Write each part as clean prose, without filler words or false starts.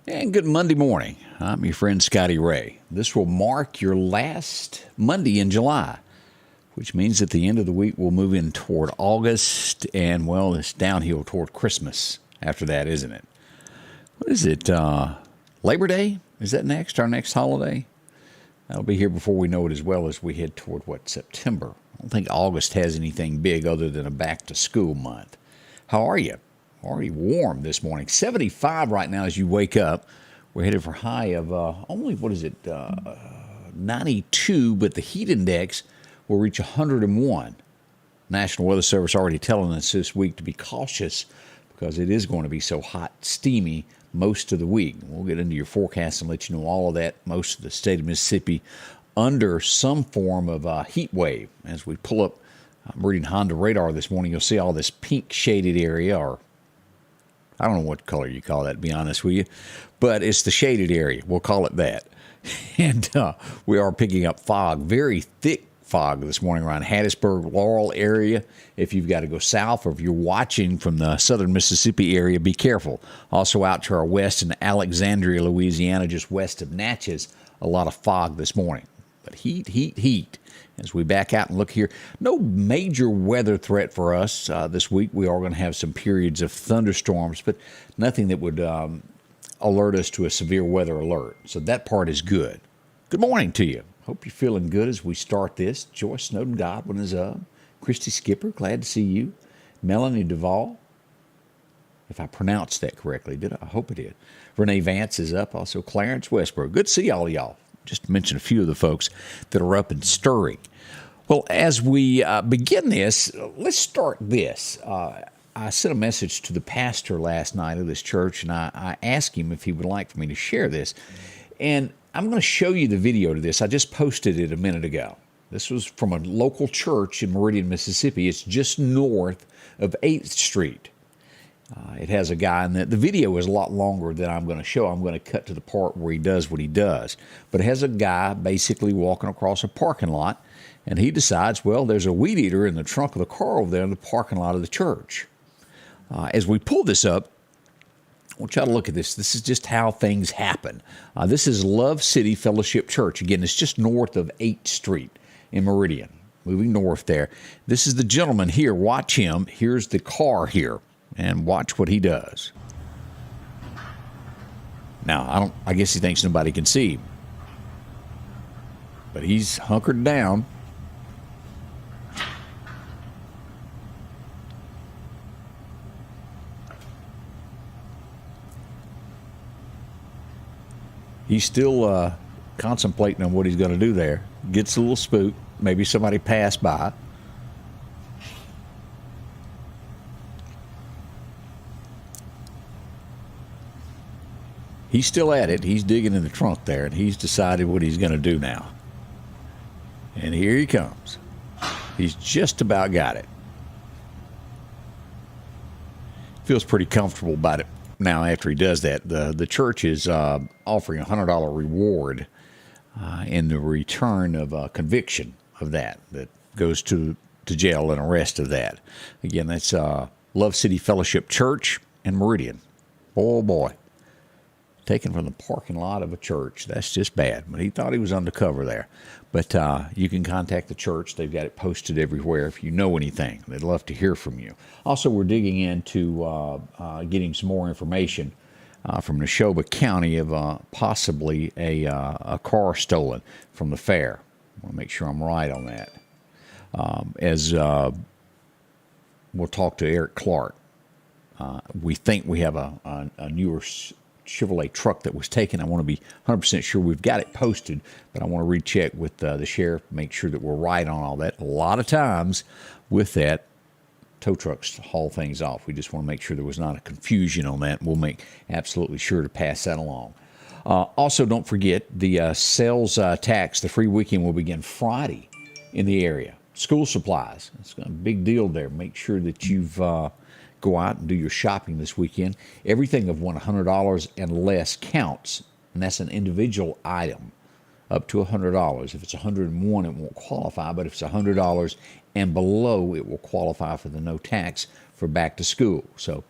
And good Monday morning. I'm your friend Scotty Ray. This will mark your last Monday in July, which means at the end of the week we'll move in toward August, and well, it's downhill toward Christmas after that, isn't it? What is it? Labor Day? Is that next? Our next holiday? That'll be here before we know it, as well as we head toward, September. I don't think August has anything big other than a back-to-school month. How are you? Already warm this morning. 75 right now as you wake up. We're headed for a high of only, 92, but the heat index will reach 101. National Weather Service already telling us this week to be cautious because it is going to be so hot, steamy most of the week. We'll get into your forecast and let you know all of that. Most of the state of Mississippi under some form of heat wave. As we pull up Meridian Honda radar this morning, you'll see all this pink shaded area, or I don't know what color you call that, to be honest with you, but it's the shaded area. We'll call it that. And we are picking up fog, very thick fog this morning around Hattiesburg, Laurel area. If you've got to go south, or if you're watching from the southern Mississippi area, be careful. Also out to our west in Alexandria, Louisiana, just west of Natchez, a lot of fog this morning. But heat. As we back out and look here, no major weather threat for us this week. We are going to have some periods of thunderstorms, but nothing that would alert us to a severe weather alert. So that part is good. Good morning to you. Hope you're feeling good as we start this. Joyce Snowden Godwin is up. Christy Skipper, glad to see you. Melanie Duvall, if I pronounced that correctly, did I? I hope it did. Renee Vance is up. Also Clarence Westbrook. Good to see all of y'all. Just to mention a few of the folks that are up and stirring. Well, as we begin this, let's start this. I sent a message to the pastor last night of this church, and I asked him if he would like for me to share this. And I'm going to show you the video to this. I just posted it a minute ago. This was from a local church in Meridian, Mississippi. It's just north of 8th Street. It has a guy, and the video is a lot longer than I'm going to show. I'm going to cut to the part where he does what he does. But it has a guy basically walking across a parking lot, and he decides, well, there's a weed eater in the trunk of the car over there in the parking lot of the church. As we pull this up, we'll try to look at this. This is just how things happen. This is Love City Fellowship Church. Again, it's just north of 8th Street in Meridian, moving north there. This is the gentleman here. Watch him. Here's the car here. And watch what he does. Now, I guess he thinks nobody can see him. But he's hunkered down. He's still contemplating on what he's going to do there. Gets a little spooked. Maybe somebody passed by. He's still at it. He's digging in the trunk there, and he's decided what he's going to do now. And here he comes. He's just about got it. Feels pretty comfortable about it now after he does that. The church is offering a $100 reward in the return of a conviction of that goes to jail and arrest of that. Again, that's Love City Fellowship Church in Meridian. Oh, boy. Taken from the parking lot of a church. That's just bad. But he thought he was undercover there. But you can contact the church. They've got it posted everywhere if you know anything. They'd love to hear from you. Also, we're digging into getting some more information from Neshoba County of possibly a car stolen from the fair. I want to make sure I'm right on that. We'll talk to Eric Clark. We think we have a newer Chevrolet truck that was taken. I want to be 100% sure we've got it posted, but I want to recheck with the sheriff, make sure that we're right on all that. A lot of times with that, tow trucks haul things off. We just want to make sure there was not a confusion on that. We'll make absolutely sure to pass that along. Also, don't forget the sales tax, the free weekend will begin Friday in the area. School supplies, it's a big deal there. Make sure that you've go out and do your shopping this weekend. Everything of $100 and less counts, and that's an individual item up to $100. If it's $101, it won't qualify, but if it's $100 and below, it will qualify for the no tax for back to school. So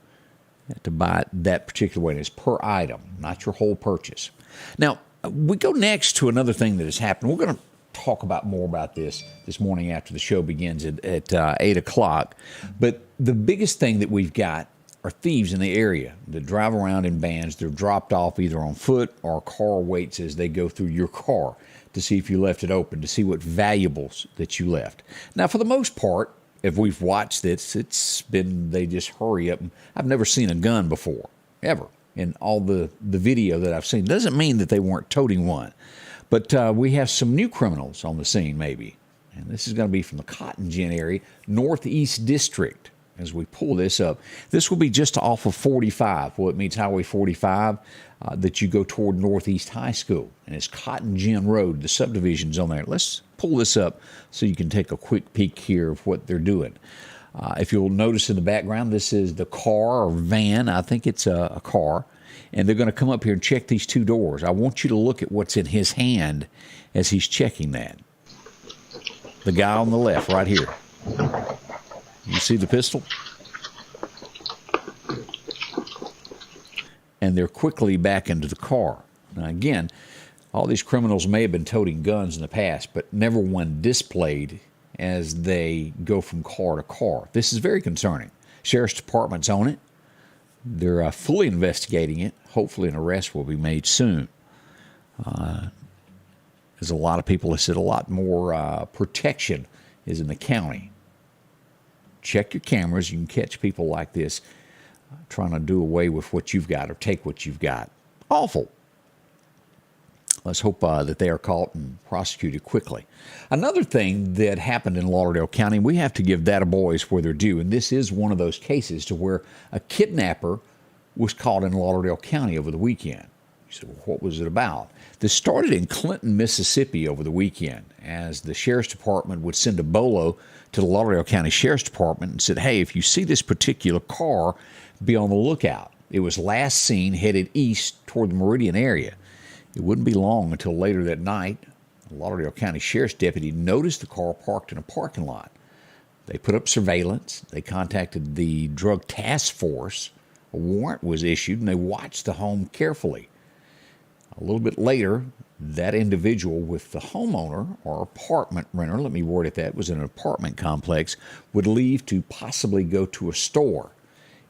to buy it that particular way. And it's per item, not your whole purchase. Now, we go next to another thing that has happened. We're going to talk about more about this morning after the show begins at 8 o'clock. But the biggest thing that we've got are thieves in the area that drive around in vans. They're dropped off either on foot or a car waits as they go through your car to see if you left it open, to see what valuables that you left. Now, for the most part, if we've watched this, it's been they just hurry up. I've never seen a gun before, ever, in all the video that I've seen. Doesn't mean that they weren't toting one. But we have some new criminals on the scene, maybe. And this is going to be from the Cotton Gin area, Northeast District. As we pull this up, this will be just off of 45. Well, it means Highway 45 that you go toward Northeast High School. And it's Cotton Gin Road, the subdivision's on there. Let's pull this up so you can take a quick peek here of what they're doing. If you'll notice in the background, this is the car or van. I think it's a car. And they're going to come up here and check these two doors. I want you to look at what's in his hand as he's checking that. The guy on the left right here. You see the pistol? And they're quickly back into the car. Now, again, all these criminals may have been toting guns in the past, but never one displayed as they go from car to car. This is very concerning. Sheriff's Department's on it. They're fully investigating it. Hopefully an arrest will be made soon. There's a lot of people that said a lot more protection is in the county. Check your cameras. You can catch people like this trying to do away with what you've got or take what you've got. Awful. Let's hope that they are caught and prosecuted quickly. Another thing that happened in Lauderdale County, we have to give data boys where they're due, and this is one of those cases to where a kidnapper was caught in Lauderdale County over the weekend. You said, well, what was it about? This started in Clinton, Mississippi over the weekend as the Sheriff's Department would send a bolo to the Lauderdale County Sheriff's Department and said, hey, if you see this particular car, be on the lookout. It was last seen headed east toward the Meridian area. It wouldn't be long until later that night, a Lauderdale County Sheriff's deputy noticed the car parked in a parking lot. They put up surveillance. They contacted the Drug Task Force. A warrant was issued, and they watched the home carefully. A little bit later, that individual with the homeowner or apartment renter, let me word it that, was in an apartment complex, would leave to possibly go to a store.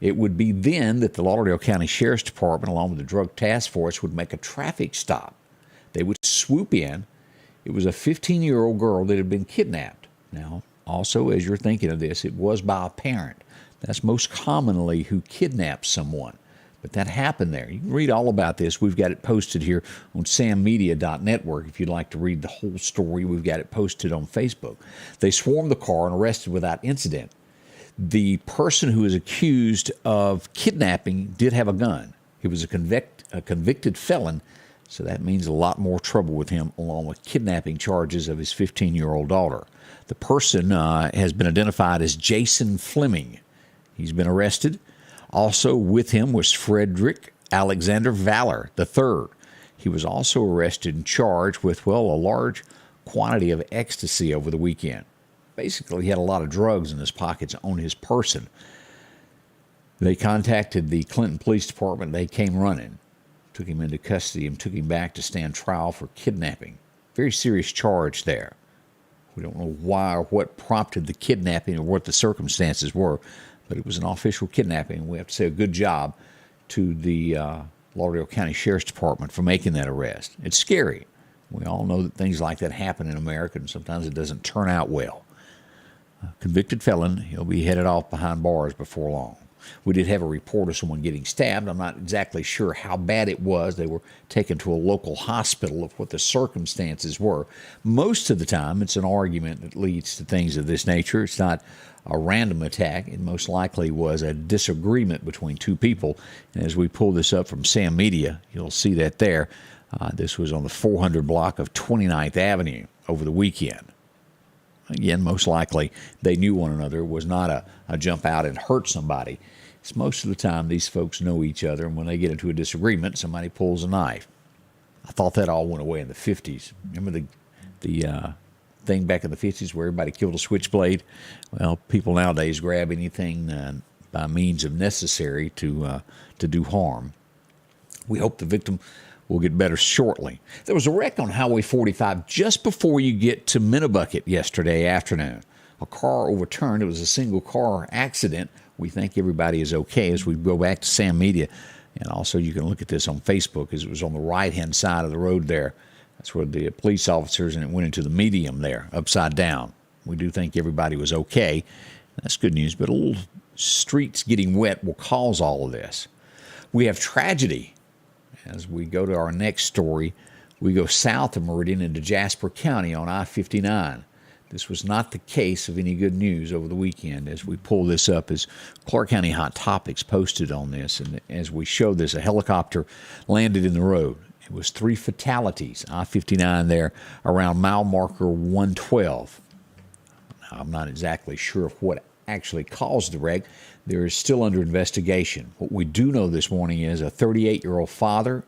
It would be then that the Lauderdale County Sheriff's Department, along with the Drug Task Force, would make a traffic stop. They would swoop in. It was a 15-year-old girl that had been kidnapped. Now, also, as you're thinking of this, it was by a parent. That's most commonly who kidnaps someone. But that happened there. You can read all about this. We've got it posted here on sammedia.network. If you'd like to read the whole story, we've got it posted on Facebook. They swarmed the car and arrested without incident. The person who is accused of kidnapping did have a gun. He was a convicted felon, so that means a lot more trouble with him, along with kidnapping charges of his 15-year-old daughter. The person has been identified as Jason Fleming. He's been arrested. Also with him was Frederick Alexander Valor III. He was also arrested and charged with, well, a large quantity of ecstasy over the weekend. Basically, he had a lot of drugs in his pockets on his person. They contacted the Clinton Police Department. They came running, took him into custody, and took him back to stand trial for kidnapping. Very serious charge there. We don't know why or what prompted the kidnapping or what the circumstances were, but it was an official kidnapping. We have to say a good job to the Lauderdale County Sheriff's Department for making that arrest. It's scary. We all know that things like that happen in America, and sometimes it doesn't turn out well. Convicted felon, he'll be headed off behind bars before long. We did have a report of someone getting stabbed. I'm not exactly sure how bad it was. They were taken to a local hospital of what the circumstances were. Most of the time, it's an argument that leads to things of this nature. It's not a random attack. It most likely was a disagreement between two people. And as we pull this up from Sam Media, you'll see that there. This was on the 400 block of 29th Avenue over the weekend. Again, most likely they knew one another. It was not a jump out and hurt somebody. It's most of the time these folks know each other, and when they get into a disagreement, somebody pulls a knife. I thought that all went away in the 50s. Remember the thing back in the 50s where everybody killed a switchblade? Well, people nowadays grab anything, by means of necessary to do harm. We hope the victim will get better shortly. There was a wreck on Highway 45 just before you get to Minnebucket yesterday afternoon. A car overturned. It was a single-car accident. We think everybody is okay as we go back to Sam Media. And also you can look at this on Facebook as it was on the right-hand side of the road there. That's where the police officers, and it went into the medium there, upside down. We do think everybody was okay. That's good news, but a little streets getting wet will cause all of this. We have tragedy. As we go to our next story, we go south of Meridian into Jasper County on I-59. This was not the case of any good news over the weekend. As we pull this up, as Clark County Hot Topics posted on this, and as we show this, a helicopter landed in the road. It was 3 fatalities, I-59 there around mile marker 112. I'm not exactly sure of what actually caused the wreck. There is still under investigation. What we do know this morning is a 38-year-old father,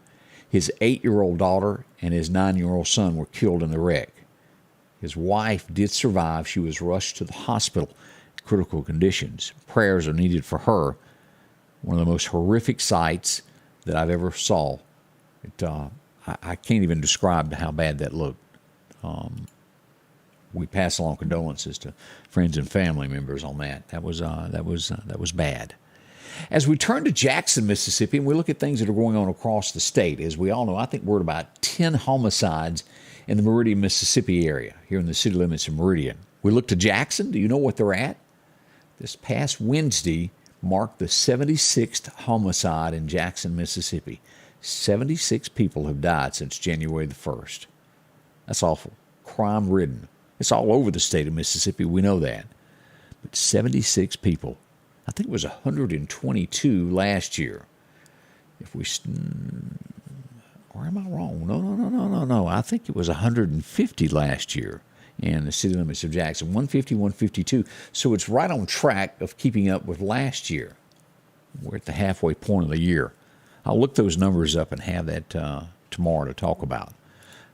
his 8-year-old daughter, and his 9-year-old son were killed in the wreck. His wife did survive. She was rushed to the hospital in critical conditions. Prayers are needed for her. One of the most horrific sights that I've ever saw. I can't even describe how bad that looked. We pass along condolences to friends and family members on that. That was bad. As we turn to Jackson, Mississippi, and we look at things that are going on across the state, as we all know, I think we're at about 10 homicides in the Meridian, Mississippi area, here in the city limits of Meridian. We look to Jackson. Do you know what they're at? This past Wednesday marked the 76th homicide in Jackson, Mississippi. 76 people have died since January the 1st. That's awful. Crime-ridden. It's all over the state of Mississippi. We know that. But 76 people. I think it was 122 last year. Or am I wrong? No. I think it was 150 last year in the city limits of Jackson. 150, 152. So it's right on track of keeping up with last year. We're at the halfway point of the year. I'll look those numbers up and have that tomorrow to talk about.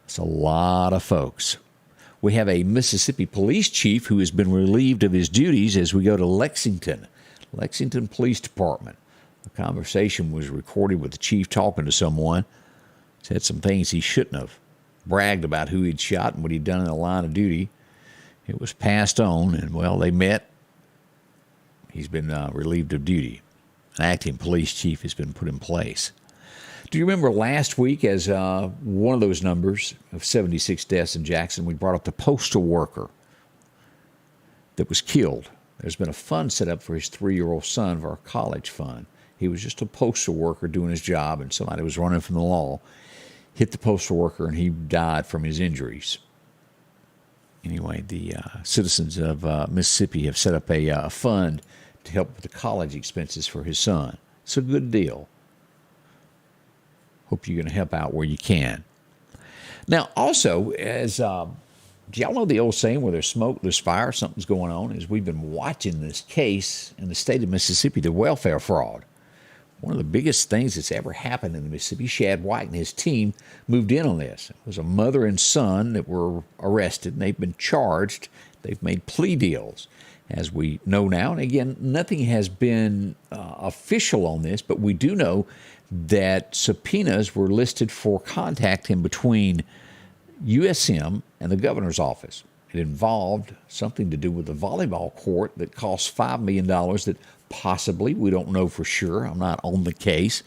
It's a lot of folks. We have a Mississippi police chief who has been relieved of his duties as we go to Lexington Police Department. The conversation was recorded with the chief talking to someone. Said some things he shouldn't have. Bragged about who he'd shot and what he'd done in the line of duty. It was passed on, and, well, they met. He's been relieved of duty. An acting police chief has been put in place. Do you remember last week, as one of those numbers of 76 deaths in Jackson, we brought up the postal worker that was killed? There's been a fund set up for his 3-year-old son for a college fund. He was just a postal worker doing his job, and somebody was running from the law, hit the postal worker, and he died from his injuries. Anyway, the citizens of Mississippi have set up a fund to help with the college expenses for his son. It's a good deal. Hope you're going to help out where you can. Now, also, as do y'all know the old saying, where there's smoke, there's fire, something's going on? As we've been watching this case in the state of Mississippi, the welfare fraud. One of the biggest things that's ever happened in Mississippi, Shad White and his team moved in on this. It was a mother and son that were arrested, and they've been charged. They've made plea deals, as we know now. And again, nothing has been official on this, but we do know that subpoenas were listed for contact in between USM and the governor's office. It involved something to do with the volleyball court that cost $5 million that possibly, we don't know for sure, I'm not on the case,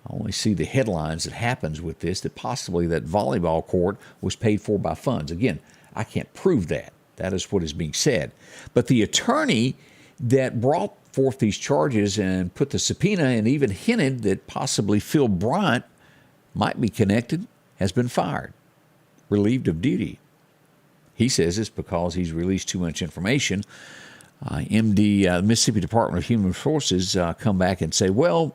I only see the headlines that happens with this, that possibly that volleyball court was paid for by funds. Again, I can't prove that. That is what is being said. But the attorney that brought forth these charges and put the subpoena and even hinted that possibly Phil Bryant might be connected has been fired, relieved of duty. He says it's because he's released too much information. Mississippi Department of Human Resources come back and say, well,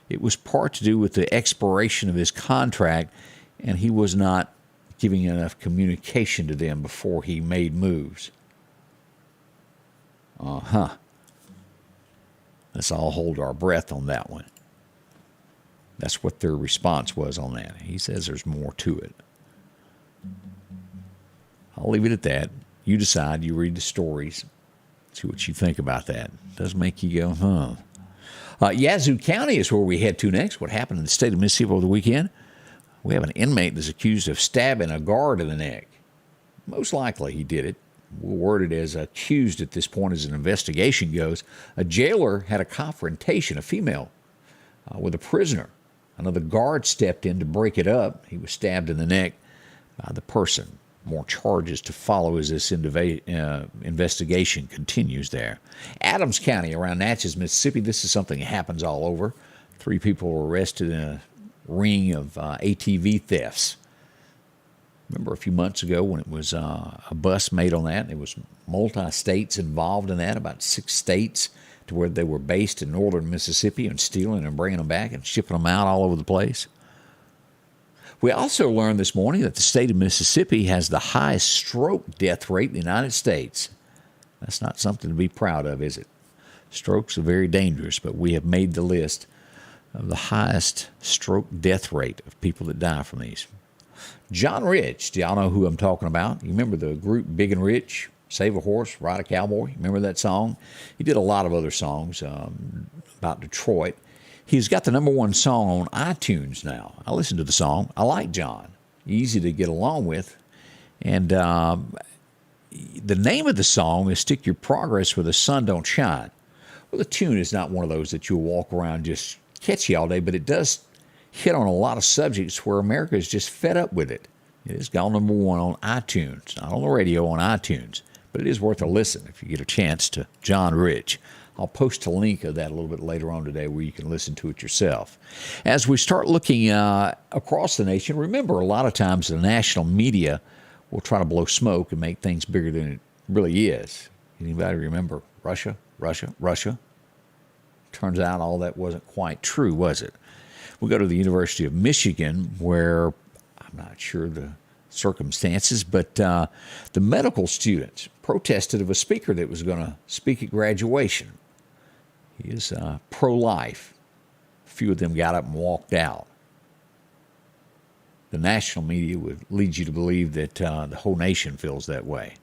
it was part to do with the expiration of his contract, and he was not giving enough communication to them before he made moves. Let's all hold our breath on that one. That's what their response was on that. He says there's more to it. I'll leave it at that. You decide. You read the stories. See what you think about that. Does make you go, huh? Yazoo County is where we head to next. What happened in the state of Mississippi over the weekend? We have an inmate that's accused of stabbing a guard in the neck. Most likely he did it. We'll word it as accused at this point as an investigation goes. A jailer had a confrontation, a female, with a prisoner. Another guard stepped in to break it up. He was stabbed in the neck by the person. More charges to follow as this investigation continues there. Adams County around Natchez, Mississippi. This is something that happens all over. 3 people were arrested in a ring of ATV thefts. Remember a few months ago when it was a bust made on that? There was multi-states involved in that, about 6 states to where they were based in northern Mississippi and stealing and bringing them back and shipping them out all over the place. We also learned this morning that the state of Mississippi has the highest stroke death rate in the United States. That's not something to be proud of, is it? Strokes are very dangerous, but we have made the list of the highest stroke death rate of people that die from these. John Rich, do y'all know who I'm talking about? You remember the group Big and Rich? Save a Horse, Ride a Cowboy. Remember that song? He did a lot of other songs about Detroit. He's got the #1 song on iTunes now. I listened to the song. I like John. Easy to get along with. And the name of the song is Stick Your Progress Where the Sun Don't Shine. Well, the tune is not one of those that you'll walk around just catchy all day, but it does hit on a lot of subjects where America is just fed up with it. It has gone #1 on iTunes, not on the radio, on iTunes. But it is worth a listen if you get a chance to John Rich. I'll post a link of that a little bit later on today where you can listen to it yourself. As we start looking across the nation, remember a lot of times the national media will try to blow smoke and make things bigger than it really is. Anybody remember Russia? Turns out all that wasn't quite true, was it? We go to the University of Michigan where I'm not sure the circumstances, but the medical students protested of a speaker that was going to speak at graduation. He is pro-life. A few of them got up and walked out. The national media would lead you to believe that the whole nation feels that way.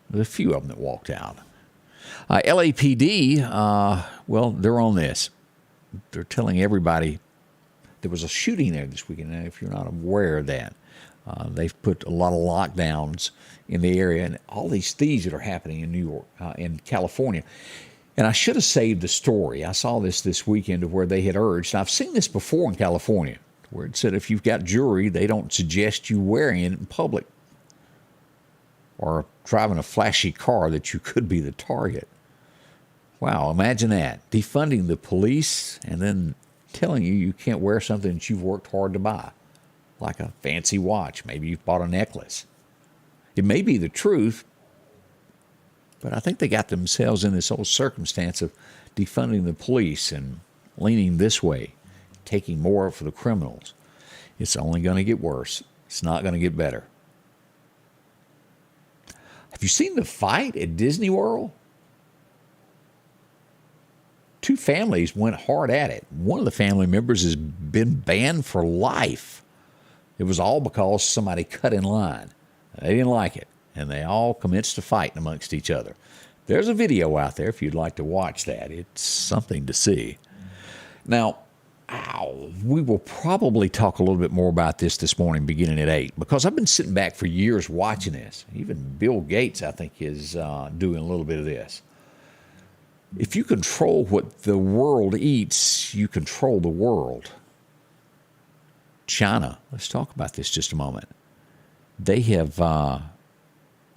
There's a few of them that walked out. LAPD, well, they're on this. They're telling everybody there was a shooting there this weekend. Now, if you're not aware of that, they've put a lot of lockdowns in the area and all these thieves that are happening in New York, in California. And I should have saved the story. I saw this weekend of where they had urged, and I've seen this before in California, where it said if you've got jewelry, they don't suggest you wearing it in public or driving a flashy car that you could be the target. Wow, imagine that. Defunding the police and then telling you can't wear something that you've worked hard to buy. Like a fancy watch. Maybe you've bought a necklace. It may be the truth, but I think they got themselves in this whole circumstance of defunding the police and leaning this way, taking more for the criminals. It's only going to get worse. It's not going to get better. Have you seen the fight at Disney World? 2 families went hard at it. One of the family members has been banned for life. It was all because somebody cut in line. They didn't like it, and they all commenced to fight amongst each other. There's a video out there if you'd like to watch that. It's something to see. Now, we will probably talk a little bit more about this morning beginning at 8, because I've been sitting back for years watching this. Even Bill Gates, I think, is doing a little bit of this. If you control what the world eats, you control the world. China, let's talk about this just a moment. They own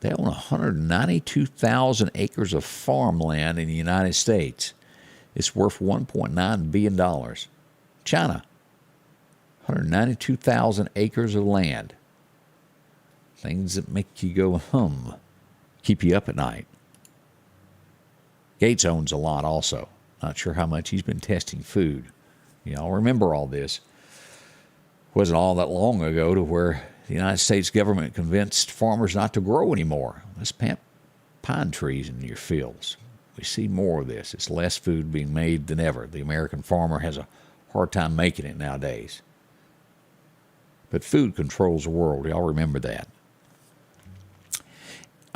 192,000 acres of farmland in the United States. It's worth $1.9 billion. China, 192,000 acres of land. Things that make you go hum, keep you up at night. Gates owns a lot also. Not sure how much he's been testing food. Y'all remember all this. Wasn't all that long ago to where the United States government convinced farmers not to grow anymore. Let's plant pine trees in your fields. We see more of this. It's less food being made than ever. The American farmer has a hard time making it nowadays. But food controls the world. Y'all remember that.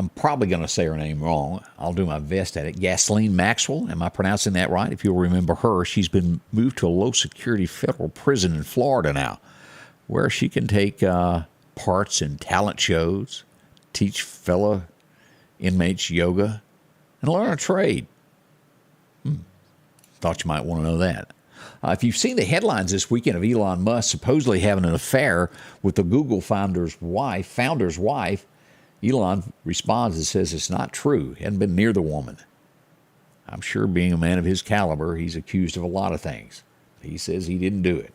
I'm probably going to say her name wrong. I'll do my best at it. Ghislaine Maxwell. Am I pronouncing that right? If you'll remember her, she's been moved to a low-security federal prison in Florida now, where she can take parts in talent shows, teach fellow inmates yoga, and learn a trade. Thought you might want to know that. If you've seen the headlines this weekend of Elon Musk supposedly having an affair with the Google founder's wife, Elon responds and says it's not true. He hadn't been near the woman. I'm sure being a man of his caliber, he's accused of a lot of things. He says he didn't do it.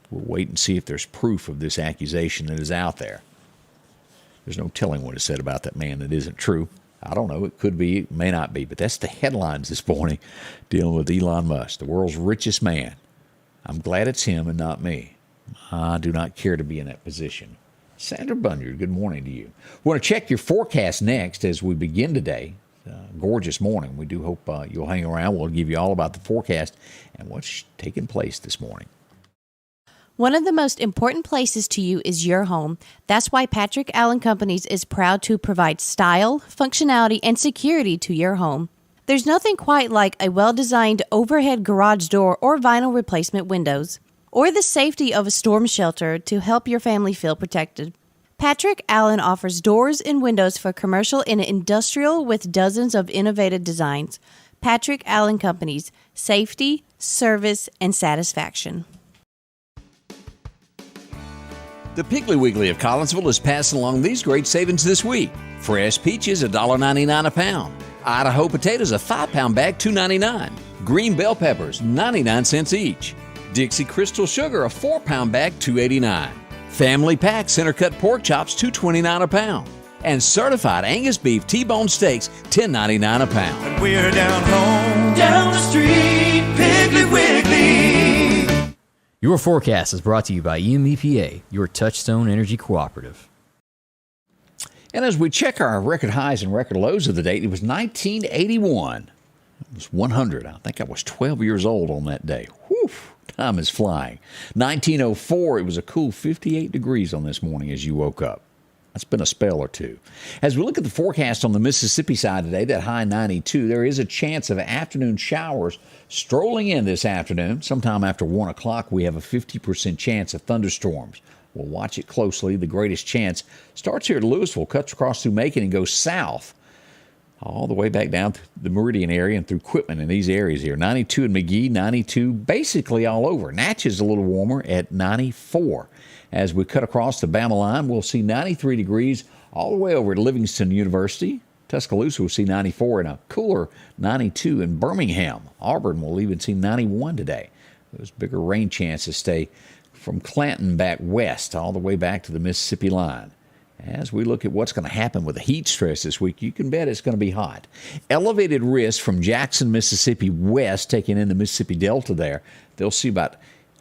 We'll wait and see if there's proof of this accusation that is out there. There's no telling what is said about that man that isn't true. I don't know. It could be, it may not be. But that's the headlines this morning dealing with Elon Musk, the world's richest man. I'm glad it's him and not me. I do not care to be in that position. Sandra Bunyard, good morning to you. We want to check your forecast next as we begin today. Gorgeous morning. We do hope you'll hang around. We'll give you all about the forecast and what's taking place this morning. One of the most important places to you is your home. That's why Patrick Allen Companies is proud to provide style, functionality, and security to your home. There's nothing quite like a well-designed overhead garage door or vinyl replacement windows, or the safety of a storm shelter to help your family feel protected. Patrick Allen offers doors and windows for commercial and industrial with dozens of innovative designs. Patrick Allen Companies, safety, service, and satisfaction. The Piggly Wiggly of Collinsville is passing along these great savings this week. Fresh peaches, $1.99 a pound. Idaho potatoes, a 5-pound bag, $2.99. Green bell peppers, 99 cents each. Dixie Crystal Sugar, a 4-pound bag, $2.89. Family Pack Center Cut Pork Chops, $2.29 a pound. And certified Angus Beef T-Bone Steaks, $10.99 a pound. And we're down home, down the street, Piggly Wiggly. Your forecast is brought to you by EMEPA, your Touchstone Energy Cooperative. And as we check our record highs and record lows of the day, it was 1981. It was 100. I think I was 12 years old on that day. Whew, time is flying. 1904, it was a cool 58 degrees on this morning as you woke up. That's been a spell or two. As we look at the forecast on the Mississippi side today, that high 92, there is a chance of afternoon showers strolling in this afternoon. Sometime after 1 o'clock, we have a 50% chance of thunderstorms. We'll watch it closely. The greatest chance starts here at Louisville, cuts across through Macon, and goes south all the way back down to the Meridian area and through Quitman in these areas here. 92 in McGee, 92 basically all over. Natchez a little warmer at 94. As we cut across the Bama line, we'll see 93 degrees all the way over at Livingston University. Tuscaloosa will see 94 and a cooler 92 in Birmingham. Auburn will even see 91 today. Those bigger rain chances stay from Clanton back west all the way back to the Mississippi line. As we look at what's going to happen with the heat stress this week, you can bet it's going to be hot. Elevated risk from Jackson, Mississippi west, taking in the Mississippi Delta there. They'll see about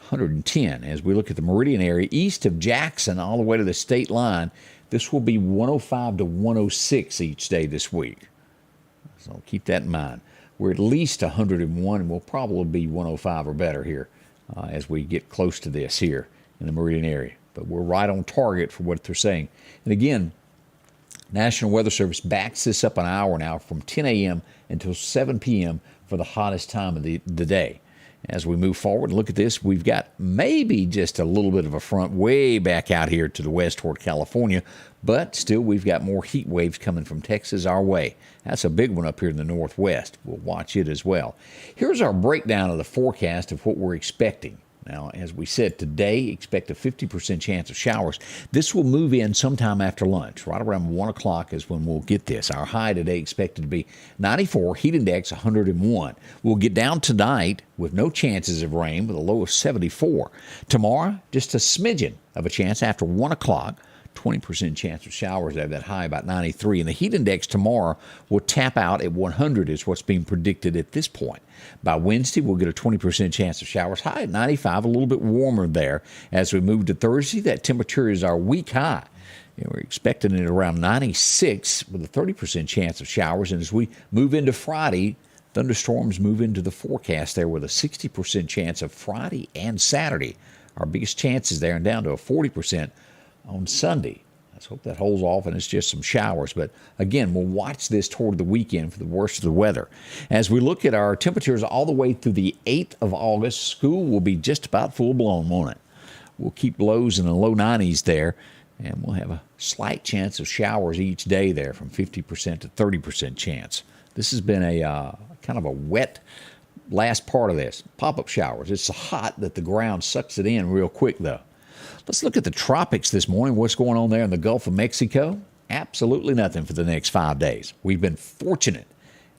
110. As we look at the Meridian area east of Jackson all the way to the state line, this will be 105 to 106 each day this week. So keep that in mind. We're at least 101, and we'll probably be 105 or better here as we get close to this here in the Meridian area. But we're right on target for what they're saying. And again, National Weather Service backs this up an hour now from 10 a.m. until 7 p.m. for the hottest time of the day. As we move forward and look at this, we've got maybe just a little bit of a front way back out here to the west toward California, but still we've got more heat waves coming from Texas our way. That's a big one up here in the northwest. We'll watch it as well. Here's our breakdown of the forecast of what we're expecting. Now, as we said, today, expect a 50% chance of showers. This will move in sometime after lunch. Right around 1 o'clock is when we'll get this. Our high today expected to be 94, heat index 101. We'll get down tonight with no chances of rain with a low of 74. Tomorrow, just a smidgen of a chance after 1 o'clock. 20% chance of showers there, that high about 93. And the heat index tomorrow will tap out at 100 is what's being predicted at this point. By Wednesday, we'll get a 20% chance of showers, high at 95, a little bit warmer there. As we move to Thursday, that temperature is our week high. We're expecting it around 96 with a 30% chance of showers. And as we move into Friday, thunderstorms move into the forecast there with a 60% chance of Friday and Saturday. Our biggest chances there and down to a 40% on Sunday. Let's hope that holds off and it's just some showers. But again, we'll watch this toward the weekend for the worst of the weather. As we look at our temperatures all the way through the 8th of August, school will be just about full blown, won't it? We'll keep lows in the low 90s there, and we'll have a slight chance of showers each day there, from 50% to 30% chance. This has been a kind of a wet last part of this. Pop-up showers. It's so hot that the ground sucks it in real quick, though. Let's look at the tropics this morning. What's going on there in the Gulf of Mexico? Absolutely nothing for the next 5 days. We've been fortunate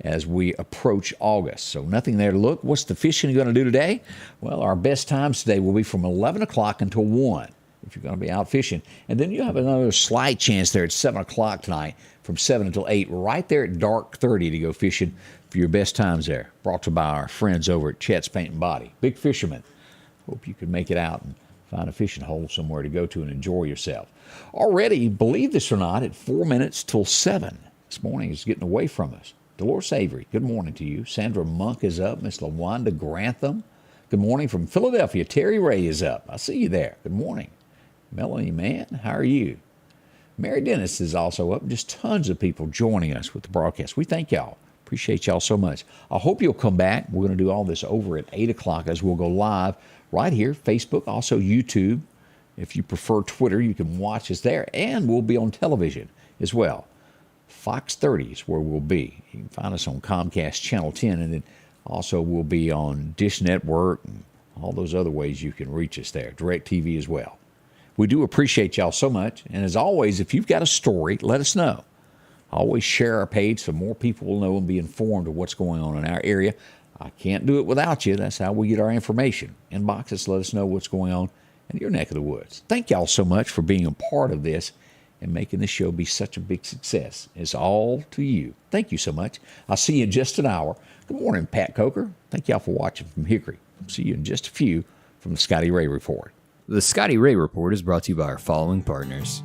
as we approach August, so nothing there to look. What's the fishing going to do today? Well, our best times today will be from 11 o'clock until 1 if you're going to be out fishing. And then you have another slight chance there at 7 o'clock tonight from 7 until 8, right there at dark 30 to go fishing for your best times there. Brought to you by our friends over at Chet's Paint and Body. Big fishermen. Hope you can make it out and find a fishing hole somewhere to go to and enjoy yourself. Already, believe this or not, at 4 minutes till 7. This morning is getting away from us. Dolores Avery, good morning to you. Sandra Monk is up. Miss LaWanda Grantham, good morning from Philadelphia. Terry Ray is up. I see you there. Good morning. Melanie Mann, how are you? Mary Dennis is also up. Just tons of people joining us with the broadcast. We thank y'all. Appreciate y'all so much. I hope you'll come back. We're going to do all this over at 8 o'clock as we'll go live right here, Facebook, also YouTube. If you prefer Twitter, you can watch us there. And we'll be on television as well. Fox 30 is where we'll be. You can find us on Comcast Channel 10, and then also we'll be on Dish Network and all those other ways you can reach us there. DirecTV as well. We do appreciate y'all so much. And as always, if you've got a story, let us know. Always share our page so more people will know and be informed of what's going on in our area. I can't do it without you. That's how we get our information. Inbox us, let us know what's going on in your neck of the woods. Thank y'all so much for being a part of this and making this show be such a big success. It's all to you. Thank you so much. I'll see you in just an hour. Good morning, Pat Coker. Thank y'all for watching from Hickory. See you in just a few from the Scotty Ray Report. The Scotty Ray Report is brought to you by our following partners: